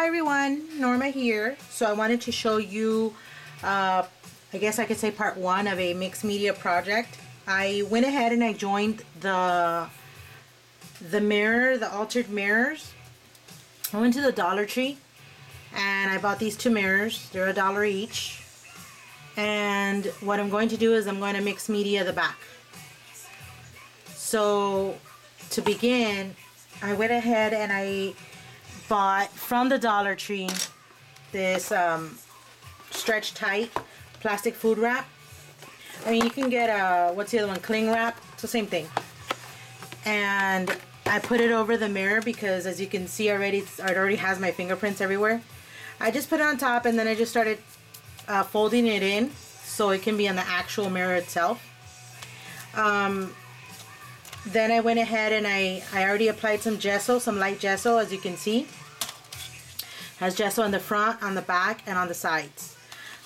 Hi everyone, Norma here. So I wanted to show you, I guess I could say part one of a mixed media project. I went ahead and I joined the mirror, the altered mirrors. I went to the Dollar Tree and I bought these two mirrors. They're $1 each. And what I'm going to do is I'm going to mix media the back. So to begin, I went ahead and I bought from the Dollar Tree this stretch Tite plastic food wrap. I mean, you can get what's the other one, cling wrap. It's the same thing. And I put it over the mirror because, as you can see already, it already has my fingerprints everywhere. I just put it on top and then I just started folding it in so it can be on the actual mirror itself. Then I went ahead and I already applied some gesso, some light gesso, as you can see. Has gesso on the front, on the back, and on the sides.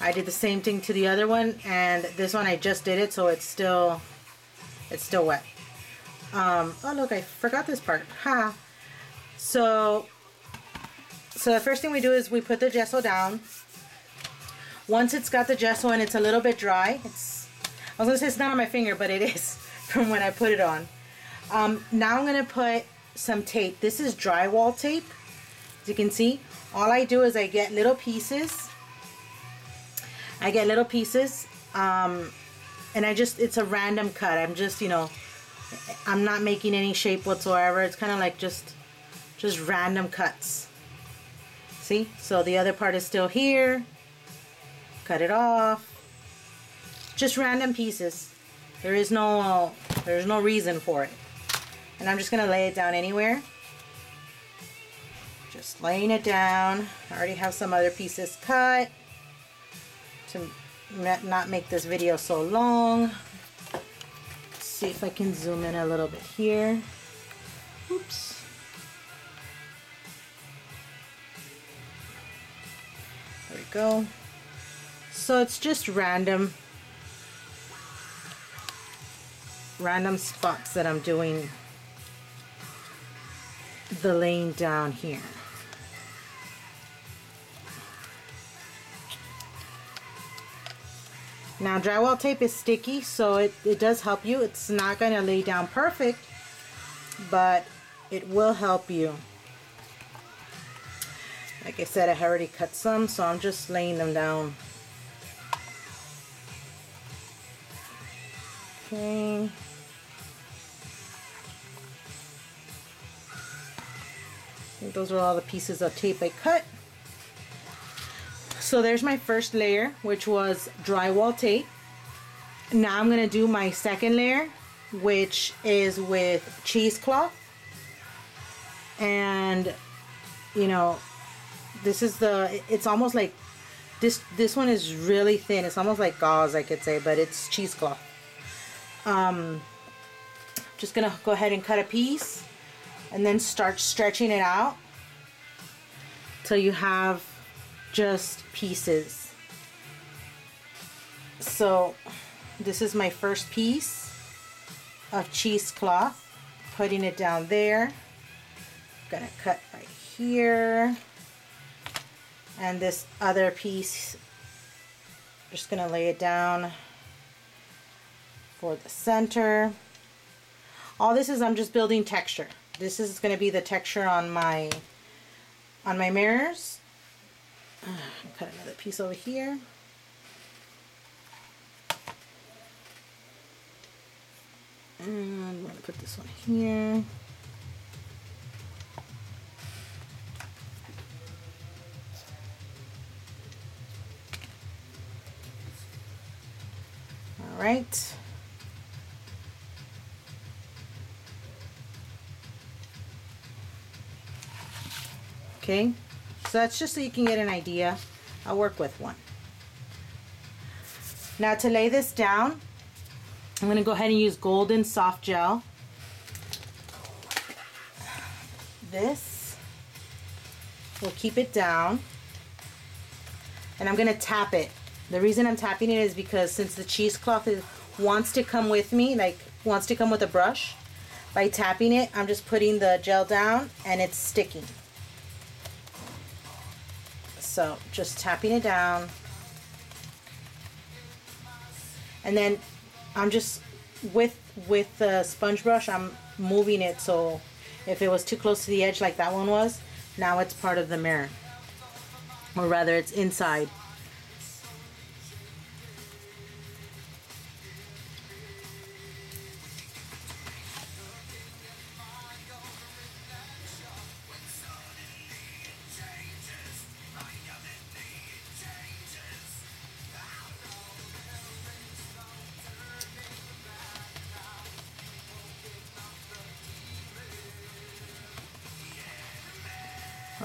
I did the same thing to the other one, and this one I just did it, so it's still wet. Oh look, I forgot this part. Ha! So the first thing we do is we put the gesso down. Once it's got the gesso and it's a little bit dry, I was gonna say it's not on my finger, but it is from when I put it on. Now I'm gonna put some tape. This is drywall tape, as you can see. All I do is I get little pieces. And it's a random cut. I'm just, I'm not making any shape whatsoever. It's kind of like just random cuts. See? So the other part is still here. Cut it off. Just random pieces. There's no reason for it. And I'm just gonna lay it down anywhere. Just laying it down. I already have some other pieces cut to not make this video so long. Let's see if I can zoom in a little bit here. Oops. There we go. So it's just random spots that I'm doing the laying down here. Now drywall tape is sticky, so it does help you. It's not going to lay down perfect, but it will help you. Like I said, I already cut some, so I'm just laying them down. Okay. I think those are all the pieces of tape I cut. So there's my first layer, which was drywall tape. Now I'm going to do my second layer, which is with cheesecloth. And, this is it's almost like, this one is really thin. It's almost like gauze, I could say, but it's cheesecloth. Just going to go ahead and cut a piece and then start stretching it out till you have just pieces. So this is my first piece of cheesecloth, putting it down there. I'm gonna cut right here, and this other piece, just gonna lay it down for the center. All this is, I'm just building texture. This is going to be the texture on my mirrors. Cut another piece over here. And I'm going to put this one here. All right. Okay, so that's just so you can get an idea. I'll work with one. Now to lay this down, I'm going to go ahead and use golden soft gel. This will keep it down. And I'm going to tap it. The reason I'm tapping it is because since the cheesecloth wants to come with me, like wants to come with a brush, by tapping it, I'm just putting the gel down and it's sticking. So just tapping it down. And then I'm just, with the sponge brush, I'm moving it so if it was too close to the edge like that one was, now it's part of the mirror. Or rather, it's inside.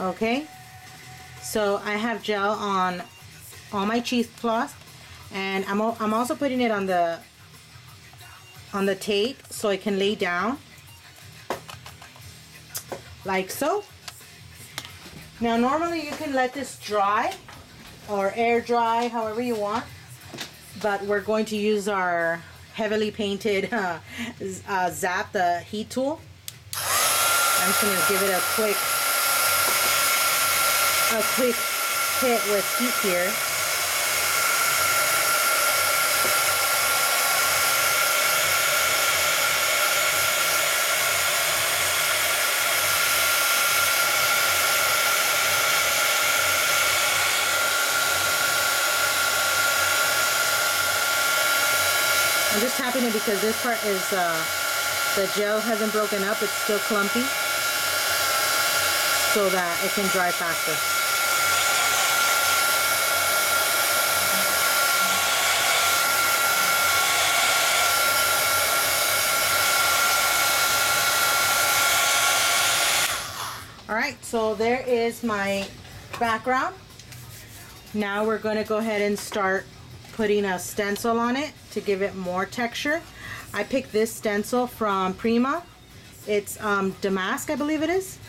Okay, so I have gel on all my cheesecloth, and I'm also putting it on the tape so it can lay down like so. Now normally you can let this dry or air dry, however you want, but we're going to use our heavily painted Zap, the heat tool. I'm just going to give it a quick hit with heat here. I'm just tapping it because this part is, the gel hasn't broken up, it's still clumpy, so that it can dry faster. Alright, so there is my background. Now we're going to go ahead and start putting a stencil on it to give it more texture. I picked this stencil from Prima. It's Damask, I believe it is.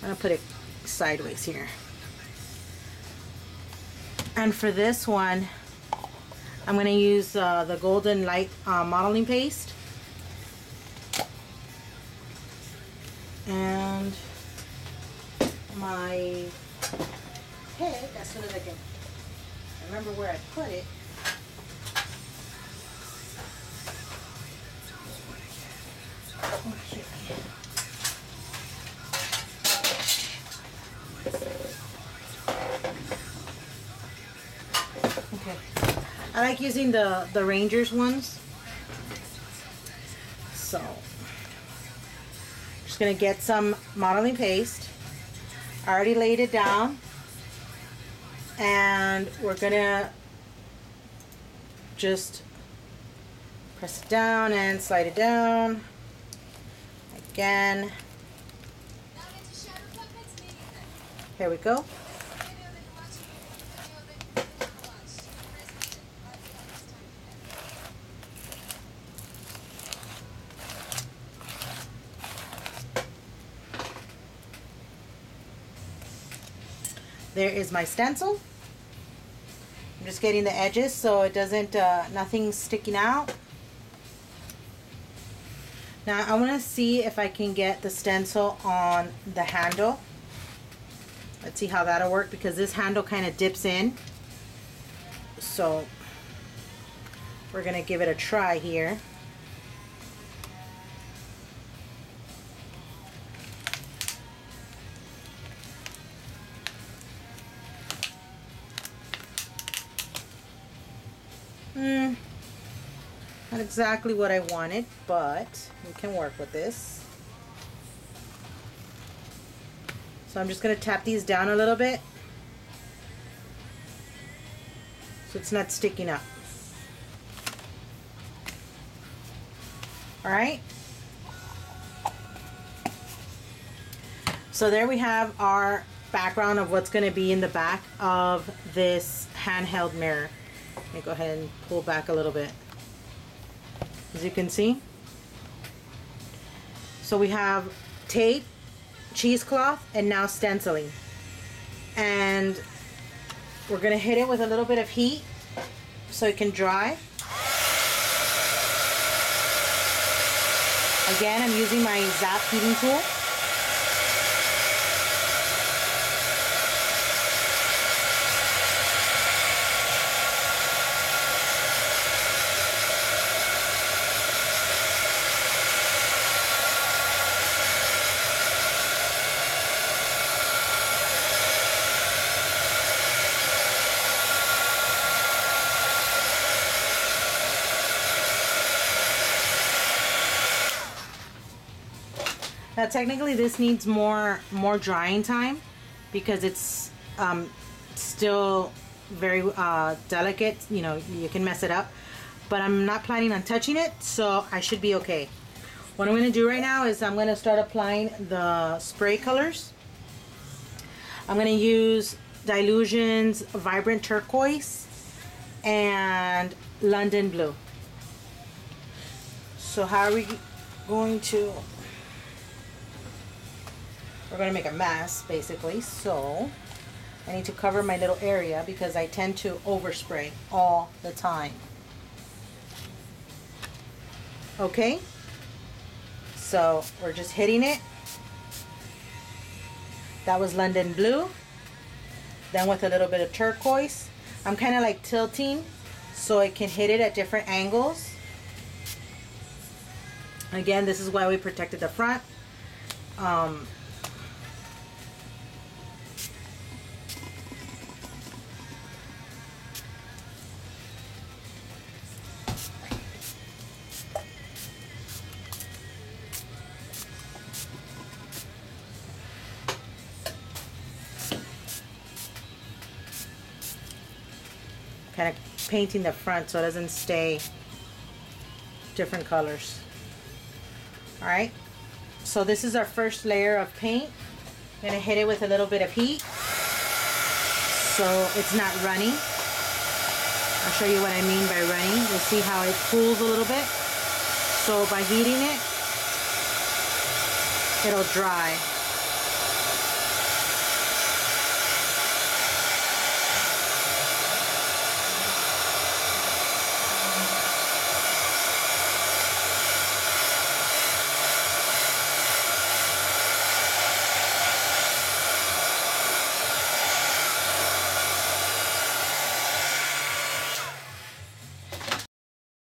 I'm going to put it sideways here. And for this one, I'm going to use the Golden Light modeling paste. And my pig, as soon as I can remember where I put it. Okay. Okay. I like using the Rangers ones. So just gonna get some modeling paste. I already laid it down, and we're gonna just press it down and slide it down again. Here we go. There is my stencil. I'm just getting the edges so it doesn't, nothing's sticking out. Now I want to see if I can get the stencil on the handle. Let's see how that'll work, because this handle kind of dips in. So we're going to give it a try here. Not exactly what I wanted, but we can work with this. So I'm just going to tap these down a little bit so it's not sticking up. Alright. So there we have our background of what's going to be in the back of this handheld mirror. Let me go ahead and pull back a little bit. As you can see. So we have tape, cheesecloth, and now stenciling. And we're going to hit it with a little bit of heat so it can dry. Again, I'm using my Zap heating tool. Now technically this needs more drying time because it's still very delicate. You know, you can mess it up, but I'm not planning on touching it, so I should be okay. What I'm going to do right now is I'm going to start applying the spray colors. I'm going to use Dylusions Vibrant Turquoise and London Blue. So how are we going to... We're going to make a mess, basically. So I need to cover my little area because I tend to overspray all the time. Okay? So we're just hitting it. That was London Blue. Then with a little bit of turquoise. I'm kind of like tilting so it can hit it at different angles. Again, this is why we protected the front. Kind of painting the front so it doesn't stay different colors. Alright, so this is our first layer of paint. I'm going to hit it with a little bit of heat so it's not runny. I'll show you what I mean by runny. You'll see how it cools a little bit. So by heating it, it'll dry.